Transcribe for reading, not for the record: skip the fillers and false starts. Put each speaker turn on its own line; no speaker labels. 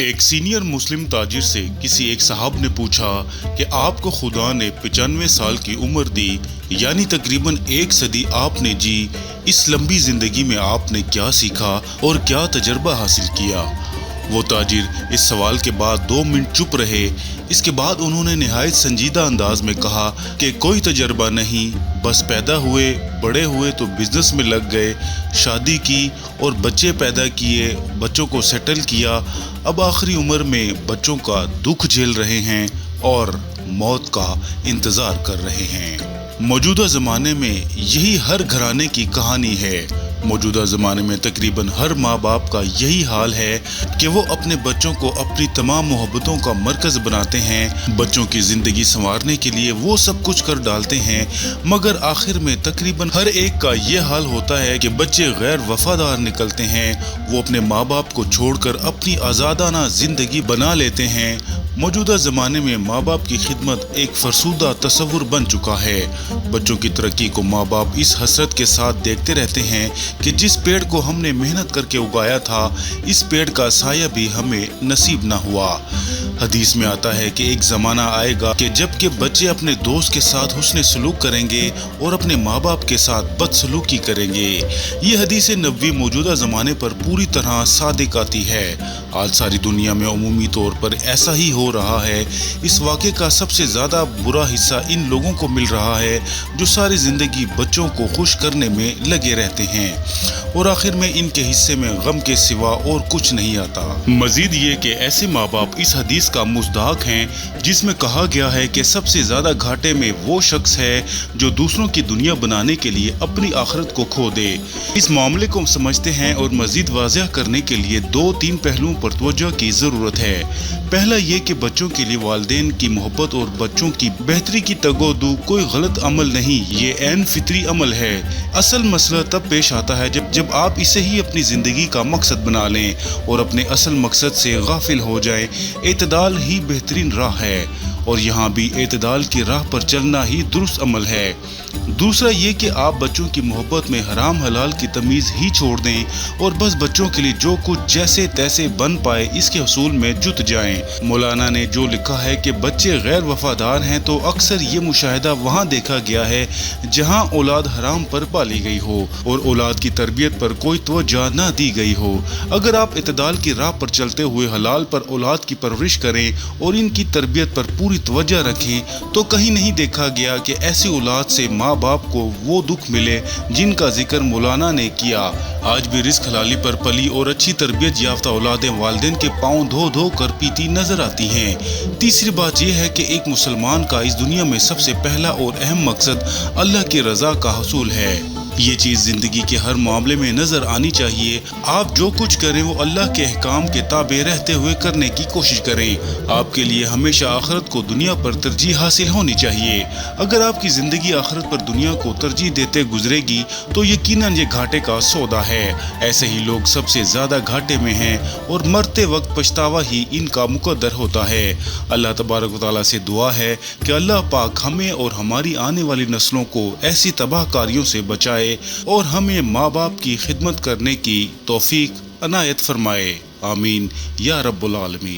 एक सीनियर मुस्लिम ताजिर से किसी एक साहब ने पूछा कि आपको खुदा ने 95 साल की उम्र दी, यानी तकरीबन एक सदी आपने जी। इस लंबी जिंदगी में आपने क्या सीखा और क्या तजर्बा हासिल किया? वो ताजिर इस सवाल के बाद 2 मिनट चुप रहे। इसके बाद उन्होंने निहायत संजीदा अंदाज में कहा कि कोई तजर्बा नहीं, बस पैदा हुए, बड़े हुए तो बिजनेस में लग गए, शादी की और बच्चे पैदा किए, बच्चों को सेटल किया, अब आखिरी उम्र में बच्चों का दुख झेल रहे हैं और मौत का इंतज़ार कर रहे हैं। मौजूदा ज़माने में यही हर घराने की कहानी है। मौजूदा ज़माने में तकरीबन हर माँ बाप का यही हाल है कि वो अपने बच्चों को अपनी तमाम मोहब्बतों का मरकज़ बनाते हैं। बच्चों की ज़िंदगी संवारने के लिए वो सब कुछ कर डालते हैं, मगर आखिर में तकरीबन हर एक का ये हाल होता है कि बच्चे गैर वफादार निकलते हैं। वो अपने माँ बाप को छोड़कर अपनी आज़ादाना ज़िंदगी बना लेते हैं। मौजूदा ज़माने में माँ बाप की खिदमत एक फरसूदा तस्वुर बन चुका है। बच्चों की तरक्की को माँ बाप इस हसरत के साथ देखते रहते हैं कि जिस पेड़ को हमने मेहनत करके उगाया था, इस पेड़ का साया भी हमें नसीब ना हुआ। हदीस में आता है कि एक ज़माना आएगा कि जबकि बच्चे अपने दोस्त के साथ हुस्न सलूक करेंगे और अपने माँ बाप के साथ बदसलूकी करेंगे। ये हदीस नबवी मौजूदा ज़माने पर पूरी तरह सादिक आती है। आज सारी दुनिया में अमूमी तौर पर ऐसा ही हो रहा है। इस वाक़े का सबसे ज़्यादा बुरा हिस्सा इन लोगों को मिल रहा है जो सारी ज़िंदगी बच्चों को खुश करने में लगे रहते हैं और आखिर में इनके हिस्से में गम के सिवा और कुछ नहीं आता। मजीद ये कि ऐसे माँ बाप इस हदीस का मुस्तहक हैं जिसमें कहा गया है कि सबसे ज़्यादा घाटे में वो शख्स है जो दूसरों की दुनिया बनाने के लिए अपनी आखिरत को खो दे। इस मामले को समझते हैं और मजीद वाज़ह करने के लिए 2-3 पहलुओं पर तवज्जो की ज़रूरत है। पहला ये कि बच्चों के लिए वालिदैन की मोहब्बत और बच्चों की बेहतरी की तगोदू कोई गलत अमल नहीं, ये ऐन फितरी अमल है। असल मसला तब पेश आता है जब आप इसे ही अपनी ज़िंदगी का मकसद बना लें और अपने असल मकसद से गाफिल हो जाएं। एतदाल ही बेहतरीन राह है और यहाँ भी एतदाल की राह पर चलना ही दुरुस्त अमल है। दूसरा ये कि आप बच्चों की मोहब्बत में हराम हलाल की तमीज़ ही छोड़ दें और बस बच्चों के लिए जो कुछ जैसे तैसे बन पाए इसके हसूल में जुट जाएं। मौलाना ने जो लिखा है कि बच्चे गैर वफादार हैं, तो अक्सर ये मुशाहिदा वहाँ देखा गया है जहाँ औलाद हराम पर पाली गई हो और औलाद की तरबियत पर कोई तवज्जो न दी गई हो। अगर आप इत्दाल की राह पर चलते हुए हलाल पर औलाद की परवरिश करें और इनकी तरबियत पर पूरी तवज्जो रखें, तो कहीं नहीं देखा गया कि ऐसी औलाद से माँ बाप को वो दुख मिले जिनका जिक्र मौलाना ने किया। आज भी रिस्क हलाली पर पली और अच्छी तरबियत याफ्ता औलादें वालिदैन के पाँव धो धो कर पीती नजर आती हैं। तीसरी बात यह है कि एक मुसलमान का इस दुनिया में सबसे पहला और अहम मकसद अल्लाह की रज़ा का हसूल है। ये चीज़ ज़िंदगी के हर मामले में नज़र आनी चाहिए। आप जो कुछ करें वो अल्लाह के अहकाम के ताबे रहते हुए करने की कोशिश करें। आपके लिए हमेशा आखिरत को दुनिया पर तरजीह हासिल होनी चाहिए। अगर आपकी ज़िंदगी आखिरत पर दुनिया को तरजीह देते गुजरेगी तो यकीनन ये घाटे का सौदा है। ऐसे ही लोग सबसे ज़्यादा घाटे में हैं और मरते वक्त पछतावा ही इनका मुकद्दर होता है। अल्लाह तबारक व तआला से दुआ है कि अल्लाह पाक हमें और हमारी आने वाली नस्लों को ऐसी तबाहकारियों से बचाए और हमें माँ बाप की खिदमत करने की तौफीक अनायत फरमाए। आमीन या रब्बुल आलमीन।